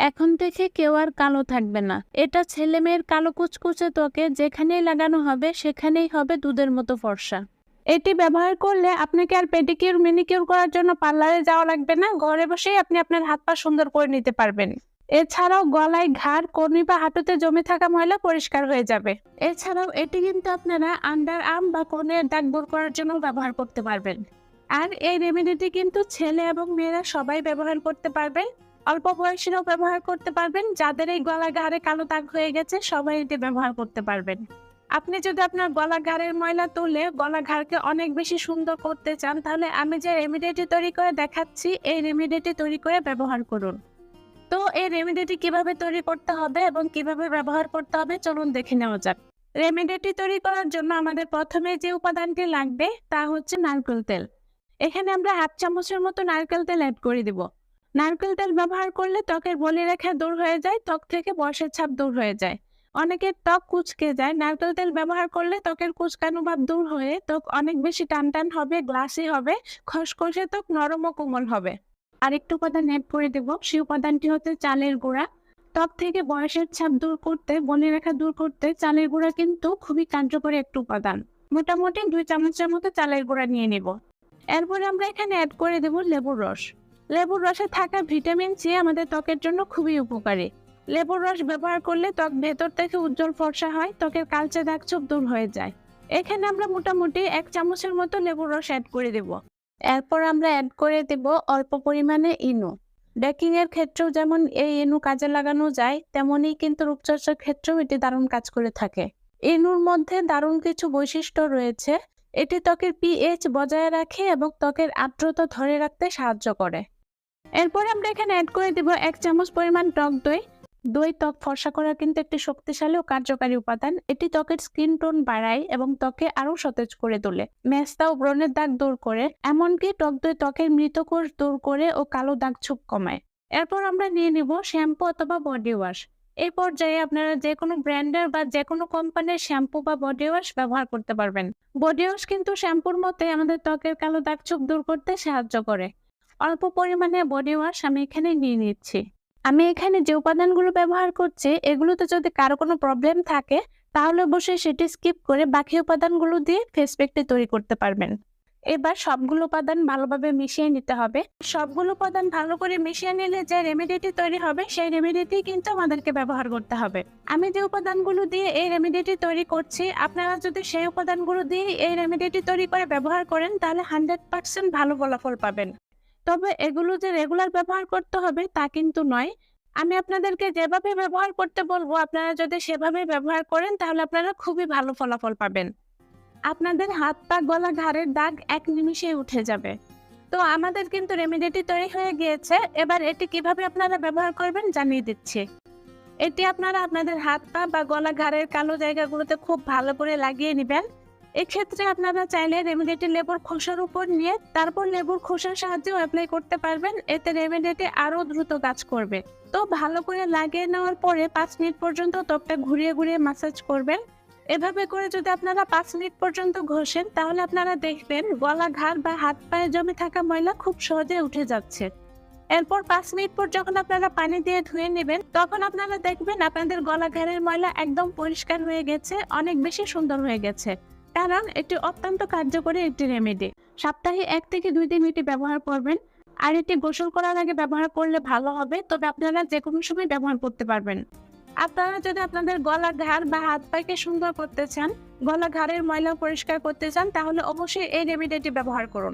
এখন থেকে কেউ আর কালো থাকবে না। এটা ছেলেমেয়ের কালো কুচকুচে ত্বকে যেখানেই লাগানো হবে সেখানেই হবে দুধের মতো ফর্সা। এটি ব্যবহার করলে আপনাকে আর পেডিকিউর ম্যানিকিউর করার জন্য পার্লারে যাওয়া লাগবে না। ঘরে বসেই আপনি আপনার হাত পা সুন্দর করে নিতে পারবেন। এছাড়াও গলায়, ঘাড়, কনুই বা হাঁটুতে জমে থাকা ময়লা পরিষ্কার হয়ে যাবে। এছাড়াও এটি কিন্তু আপনারা আন্ডার আর্ম বা কোণের দাগ দূর করার জন্য ব্যবহার করতে পারবেন। আর এই রেমেডিটি কিন্তু ছেলে এবং মেয়েরা সবাই ব্যবহার করতে পারবে। অল্প বয়সীরাও ব্যবহার করতে পারবেন। যাদের এই গলা ঘাড়ে কালো দাগ হয়ে গেছে সবাই এটি ব্যবহার করতে পারবেন। আপনি যদি আপনার গলা ঘাড়ের ময়লা তুলে গলা ঘাড়কে অনেক বেশি সুন্দর করতে চান, তাহলে আমি যে রেমেডিটি তৈরি করে দেখাচ্ছি এই রেমেডিটি তৈরি করে ব্যবহার করুন। তো এই রেমেডিটি কিভাবে তৈরি করতে হবে এবং কিভাবে ব্যবহার করতে হবে চলুন দেখে নেওয়া যাক। রেমেডিটি তৈরি করার জন্য আমাদের প্রথমে যে উপাদানটি লাগবে তা হচ্ছে নারকেল তেল। এখানে আমরা 1/2 চামচের মতো নারকেল তেল অ্যাড করে দিব। নারকেল তেল ব্যবহার করলে ত্বকের বলিরেখা দূর হয়ে যায়, ত্বক থেকে বয়সের ছাপ দূর হয়ে যায়। অনেকের ত্বক কুঁচকে যায়, নারকেল তেল ব্যবহার করলে ত্বকের কুঁচকানো ভাব দূর হয়ে ত্বক অনেক বেশি টান হবে, গ্লাসি হবে, খসখসে ত্বক নরম ও কোমল হবে। আরেকটু উপাদান অ্যাড করে দেব, সেই উপাদানটি হচ্ছে চালের গুঁড়া। ত্বক থেকে বয়সের ছাপ দূর করতে, বলিরেখা দূর করতে চালের গুঁড়া কিন্তু খুবই কার্যকরী একটা উপাদান। মোটামুটি 2 চামচের মতো চালের গুঁড়া নিয়ে নেব। এরপরে আমরা এখানে অ্যাড করে দেব লেবুর রস। লেবুর রসে থাকা ভিটামিন সি আমাদের ত্বকের জন্য খুবই উপকারী। লেবুর রস ব্যবহার করলে ত্বক ভেতর থেকে উজ্জ্বল ফর্সা হয়, ত্বকের কালচে দাগ ছোপ দূর হয়ে যায়। এখানে আমরা মোটামুটি 1 চামচের মতো লেবুর রস অ্যাড করে দেব। এরপর আমরা অ্যাড করে দেব অল্প পরিমাণে ইনো। বেকিং এর ক্ষেত্রেও যেমন এই ইনো কাজে লাগানো যায়, তেমনই কিন্তু রূপচর্চার ক্ষেত্রেও এটি দারুণ কাজ করে থাকে। ইনুর মধ্যে দারুণ কিছু বৈশিষ্ট্য রয়েছে। এটি ত্বকের পিএইচ বজায় রাখে এবং ত্বকের আর্দ্রতা ধরে রাখতে সাহায্য করে। এরপর আমরা এখানে অ্যাড করে দেব 1 চামচ পরিমাণ টক দই। দই ত্বক ফর্সা করার কিন্তু একটি শক্তিশালী ও কার্যকারী উপাদান। এটি ত্বকের স্কিন টোন বাড়ায় এবং ত্বকে আরো সতেজ করে তোলে। মেস্তা ও ব্রণের দাগ দূর করে, এমনকি টক দই ত্বকের মৃতকোষ দূর করে ও কালো দাগ ছোপ কমায়। এরপর আমরা নিয়ে নিব শ্যাম্পু অথবা বডি ওয়াশ। এই পর্যায়ে আপনারা যে কোনো ব্র্যান্ডের বা যে কোনো কোম্পানির শ্যাম্পু বা বডি ওয়াশ ব্যবহার করতে পারবেন। বডি ওয়াশ কিন্তু শ্যাম্পুর মতোই আমাদের ত্বকের কালো দাগ ছোপ দূর করতে সাহায্য করে। অল্প পরিমাণে বডি ওয়াশ আমি এখানে নিয়ে নিচ্ছি। আমি এখানে যে উপাদানগুলো ব্যবহার করছি এগুলোতে যদি কারো কোনো প্রবলেম থাকে তাহলে অবশ্যই সেটি স্কিপ করে বাকি উপাদানগুলো দিয়ে ফেস প্যাকটি তৈরি করতে পারবেন। এবার সবগুলো উপাদান ভালোভাবে মিশিয়ে নিতে হবে। সবগুলো উপাদান ভালো করে মিশিয়ে নিলে যে রেমেডিটি তৈরি হবে সেই রেমেডিটি কিন্তু আমাদেরকে ব্যবহার করতে হবে। আমি যে উপাদানগুলো দিয়ে এই রেমেডিটি তৈরি করছি, আপনারা যদি সেই উপাদানগুলো দিয়ে এই রেমেডিটি তৈরি করে ব্যবহার করেন তাহলে 100% ভালো ফলাফল পাবেন। তবে এগুলো যে রেগুলার ব্যবহার করতে হবে তা কিন্তু নয়। আমি আপনাদেরকে যেভাবে ব্যবহার করতে বলবো আপনারা যদি সেভাবে ব্যবহার করেন তাহলে আপনারা খুবই ভালো ফলাফল পাবেন। আপনাদের হাত পা গলা ঘাড়ের দাগ 1 নিমিষেই উঠে যাবে। তো আমাদের কিন্তু রেমেডিটি তৈরি হয়ে গিয়েছে। এবার এটি কিভাবে আপনারা ব্যবহার করবেন জানিয়ে দিচ্ছি। এটি আপনারা আপনাদের হাত পা বা গলা ঘাড়ের কালো জায়গাগুলোতে খুব ভালো করে লাগিয়ে নেবেন। এক্ষেত্রে আপনারা চাইলে রেমেডিটি লেবুর খোসার উপর নিয়ে তারপর লেবুর খোসার সাহায্যেও অ্যাপ্লাই করতে পারবেন। এতে রেমেডিটি আরো দ্রুত কাজ করবে। তো ভালো করে লাগিয়ে নেওয়ার পরে 5 মিনিট পর্যন্ত ত্বকটা ঘুরিয়ে ঘুরিয়ে ম্যাসাজ করবেন। এভাবে করে যদি আপনারা 5 মিনিট পর্যন্ত ঘষেন তাহলে আপনারা দেখবেন গলা ঘাড় বা হাত পায়ে জমে থাকা ময়লা খুব সহজে উঠে যাচ্ছে। এরপর 5 মিনিট পর যখন আপনারা পানি দিয়ে ধুয়ে নেবেন তখন আপনারা দেখবেন আপনাদের গলা ঘাড়ের ময়লা একদম পরিষ্কার হয়ে গেছে, অনেক বেশি সুন্দর হয়ে গেছে। কারণ এটি অত্যন্ত কার্যকরী একটি রেমেডি। সপ্তাহে 1 থেকে 2 দিন এটি ব্যবহার করবেন। আর এটি গোসল করার আগে ব্যবহার করলে ভালো হবে, তবে আপনারা যে কোনো সময় ব্যবহার করতে পারবেন। আপনারা যদি আপনাদের গলা ঘাড় বা হাত পাকে সুন্দর করতে চান, গলা ঘাড়ের ময়লা পরিষ্কার করতে চান, তাহলে অবশ্যই এই রেমেডিটি ব্যবহার করুন।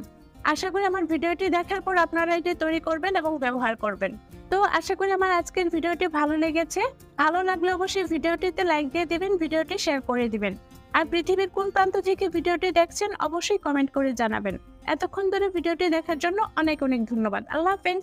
আশা করি আমার ভিডিওটি দেখার পর আপনারা এটি তৈরি করবেন এবং ব্যবহার করবেন। তো আশা করি আমার আজকের ভিডিওটি ভালো লেগেছে। ভালো লাগলে অবশ্যই ভিডিওটিতে লাইক দিয়ে দিবেন, ভিডিওটি শেয়ার করে দিবেন। আর পৃথিবীর কোন প্রান্ত থেকে ভিডিওটি দেখছেন অবশ্যই কমেন্ট করে জানাবেন। এতক্ষণ ধরে ভিডিওটি দেখার জন্য অনেক অনেক ধন্যবাদ। আল্লাহ হাফেজ।